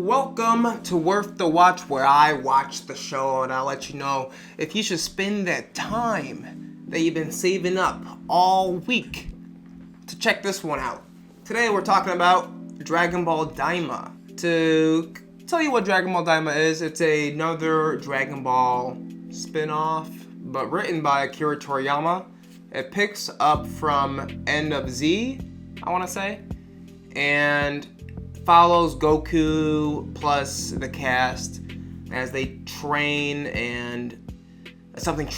Welcome to Worth the Watch, where I watch the show and I'll let you know if you should spend that time that you've been saving up all week to check this one out. Today we're talking about Dragon Ball Daima. To tell you what Dragon Ball Daima is, it's another Dragon Ball spin-off, but written by Akira Toriyama. It picks up from End of Z, I want to say, and follows Goku plus the cast as they train, and something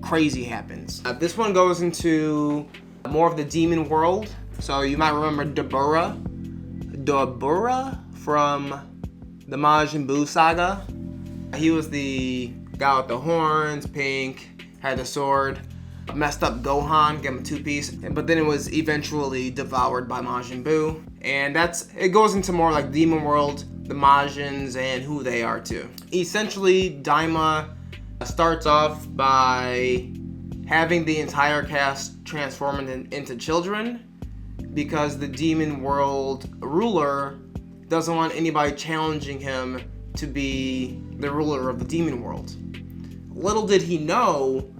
crazy happens. This one goes into more of the demon world. So you might remember Dabura from the Majin Buu saga. He was the guy with the horns, pink, had the sword. Messed up Gohan, gave him a two-piece, but then it was eventually devoured by Majin Buu. And it goes into more like Demon World, the Majins, and who they are too. Essentially, Daima starts off by having the entire cast transform into children because the Demon World ruler doesn't want anybody challenging him to be the ruler of the Demon World. Little did he know,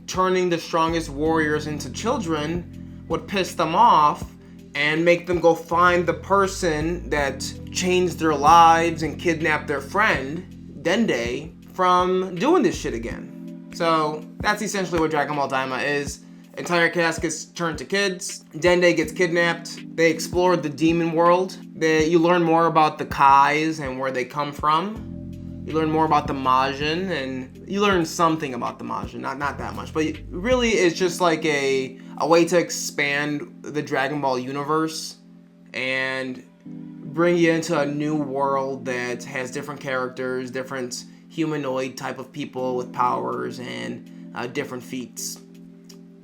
turning the strongest warriors into children would piss them off and make them go find the person that changed their lives and kidnapped their friend, Dende, from doing this shit again. So that's essentially what Dragon Ball Daima is. Entire cast gets turned to kids. Dende gets kidnapped. They explore the demon world. You learn more about the Kais and where they come from. You learn more about the Majin, and you learn something about the Majin, not that much, but really it's just like a way to expand the Dragon Ball universe and bring you into a new world that has different characters, different humanoid type of people with powers, and different feats.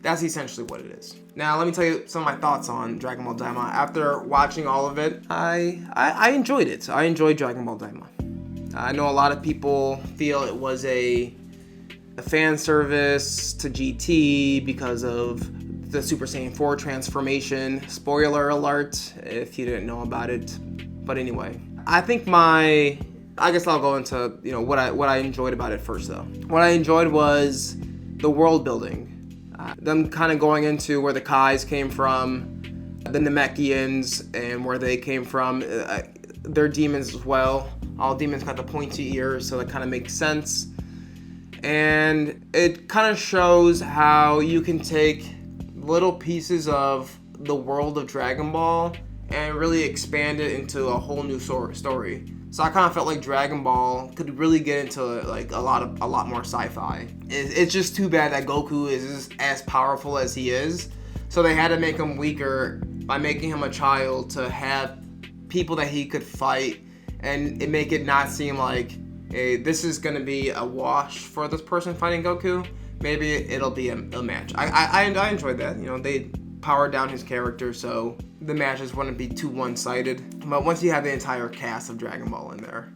That's essentially what it is. Now, let me tell you some of my thoughts on Dragon Ball Daima. After watching all of it, I enjoyed it. I enjoyed Dragon Ball Daima. I know a lot of people feel it was a fan service to GT because of the Super Saiyan 4 transformation. Spoiler alert if you didn't know about it. But anyway, I guess I'll go into what I enjoyed about it first though. What I enjoyed was the world building. Them kind of going into where the Kais came from, the Namekians, and where they came from. They're demons as well. All demons got the pointy ears, so that kind of makes sense. And it kind of shows how you can take little pieces of the world of Dragon Ball and really expand it into a whole new story. So I kind of felt like Dragon Ball could really get into like a lot more sci-fi. It's just too bad that Goku is as powerful as he is. So they had to make him weaker by making him a child to have people that he could fight, and make it not seem like, hey, this is going to be a wash for this person fighting Goku. Maybe it'll be a match. I enjoyed that. They powered down his character so the matches wouldn't be too one-sided. But once you have the entire cast of Dragon Ball in there,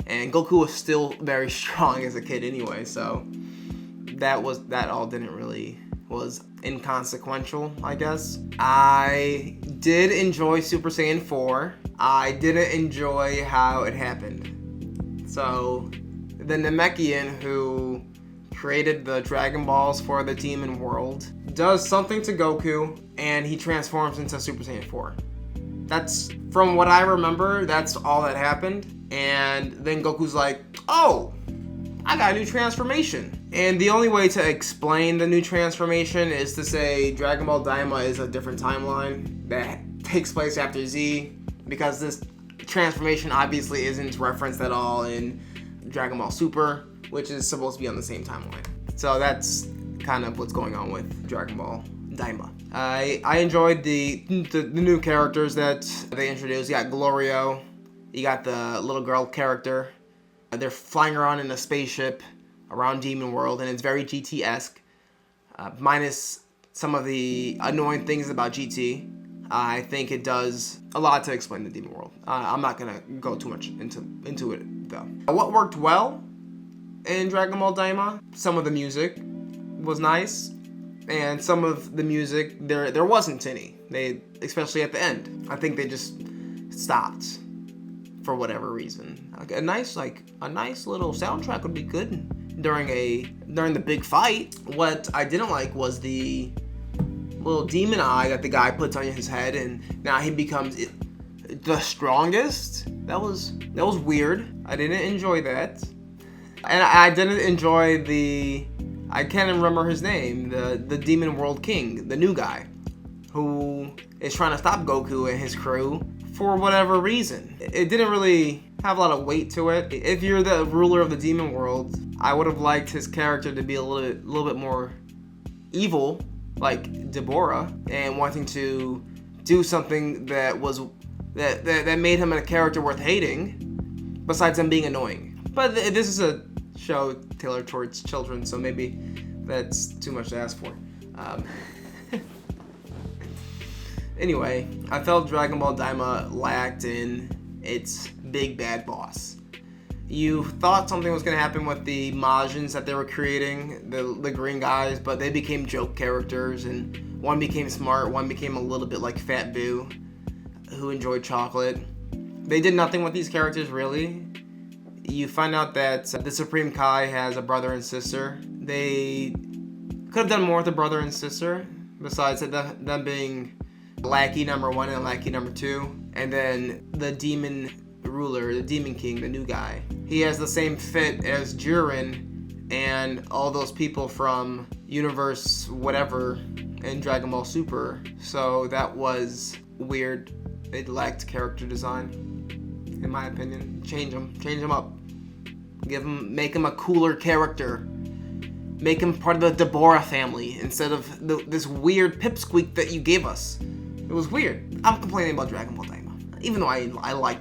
and Goku was still very strong as a kid anyway, so that all didn't really was inconsequential, I guess. I did enjoy Super Saiyan 4. I didn't enjoy how it happened. So, the Namekian who created the Dragon Balls for the Demon World does something to Goku, and he transforms into Super Saiyan 4. That's, from what I remember, that's all that happened. And then Goku's like, oh, I got a new transformation. And the only way to explain the new transformation is to say Dragon Ball Daima is a different timeline that takes place after Z, because this transformation obviously isn't referenced at all in Dragon Ball Super, which is supposed to be on the same timeline. So that's kind of what's going on with Dragon Ball Daima. I enjoyed the new characters that they introduced. You got Glorio, you got the little girl character. They're flying around in a spaceship around Demon World, and it's very GT-esque, minus some of the annoying things about GT. I think it does a lot to explain the Demon World. I'm not gonna go too much into it though. What worked well in Dragon Ball Daima? Some of the music was nice, and some of the music there wasn't any. Especially at the end. I think they just stopped for whatever reason. Like a nice little soundtrack would be good during the big fight. What I didn't like was the little demon eye that the guy puts on his head, and now he becomes the strongest. That was weird. I didn't enjoy that, and I didn't enjoy I can't remember his name, the Demon World King, the new guy, who is trying to stop Goku and his crew for whatever reason. It didn't really have a lot of weight to it. If you're the ruler of the demon world, I would have liked his character to be a little bit more evil, like Deborah, and wanting to do something that made him a character worth hating, besides him being annoying. But this is a show tailored towards children, so maybe that's too much to ask for. Anyway, I felt Dragon Ball Daima lacked in its big bad boss. You thought something was going to happen with the Majins that they were creating, the green guys, but they became joke characters, and one became smart, one became a little bit like Fat Boo, who enjoyed chocolate. They did nothing with these characters, really. You find out that the Supreme Kai has a brother and sister. They could have done more with the brother and sister, besides them being Lackey number 1 and Lackey number 2. And then the demon ruler, the demon king, the new guy. He has the same fit as Jiren and all those people from Universe whatever in Dragon Ball Super. So that was weird. It lacked character design, in my opinion. Change them up. Make him a cooler character. Make him part of the Deborah family instead of this weird pipsqueak that you gave us. It was weird. I'm complaining about Dragon Ball Daima, even though I like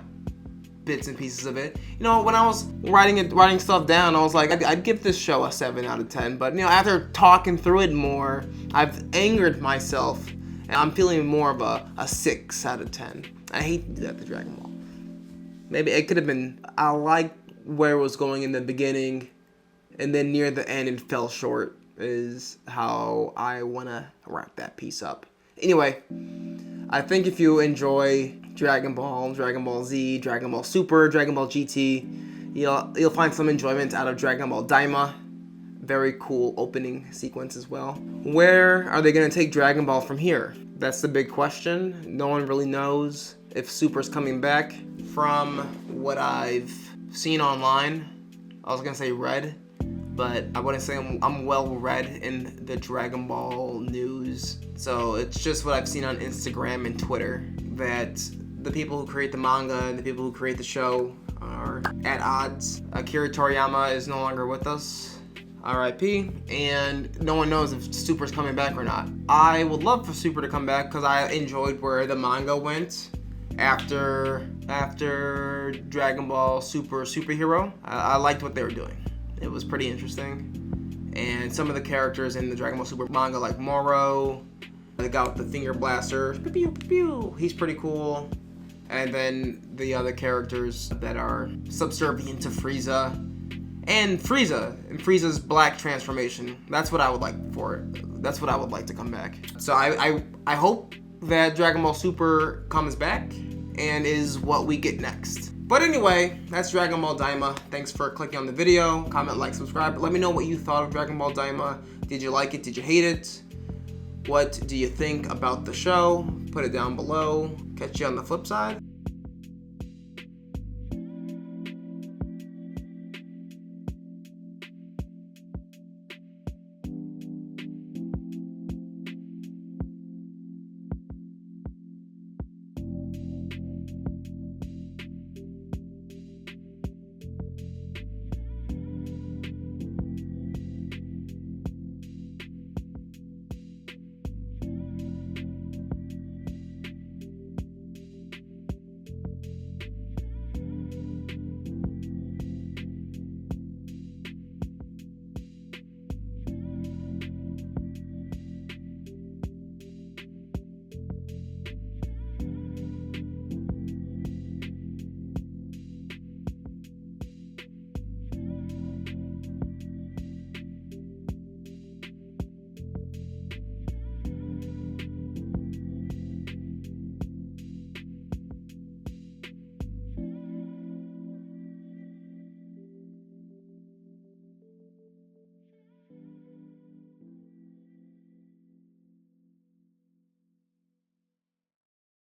bits and pieces of it. You know, when I was writing stuff down, I was like, I'd give this show a 7 out of 10. But, you know, after talking through it more, I've angered myself, and I'm feeling more of a 6 out of 10. I hate to do that to Dragon Ball. Maybe it could have been, I liked where it was going in the beginning, and then near the end it fell short, is how I want to wrap that piece up. Anyway, I think if you enjoy Dragon Ball, Dragon Ball Z, Dragon Ball Super, Dragon Ball GT, you'll find some enjoyment out of Dragon Ball Daima. Very cool opening sequence as well. Where are they going to take Dragon Ball from here? That's the big question. No one really knows if Super's coming back. From what I've seen online, I was going to say read, but I wouldn't say I'm well read in the Dragon Ball news. So it's just what I've seen on Instagram and Twitter, that the people who create the manga and the people who create the show are at odds. Akira Toriyama is no longer with us, RIP, and no one knows if Super's coming back or not. I would love for Super to come back because I enjoyed where the manga went after Dragon Ball Superhero. I liked what they were doing. It was pretty interesting. And some of the characters in the Dragon Ball Super manga, like Moro, the guy with the finger blaster, pew, pew, pew, he's pretty cool. And then the other characters that are subservient to Frieza. And Frieza's black transformation. That's what I would like for it. That's what I would like to come back. So I hope that Dragon Ball Super comes back and is what we get next. But anyway, that's Dragon Ball Daima. Thanks for clicking on the video. Comment, like, subscribe. Let me know what you thought of Dragon Ball Daima. Did you like it? Did you hate it? What do you think about the show? Put it down below. Catch you on the flip side.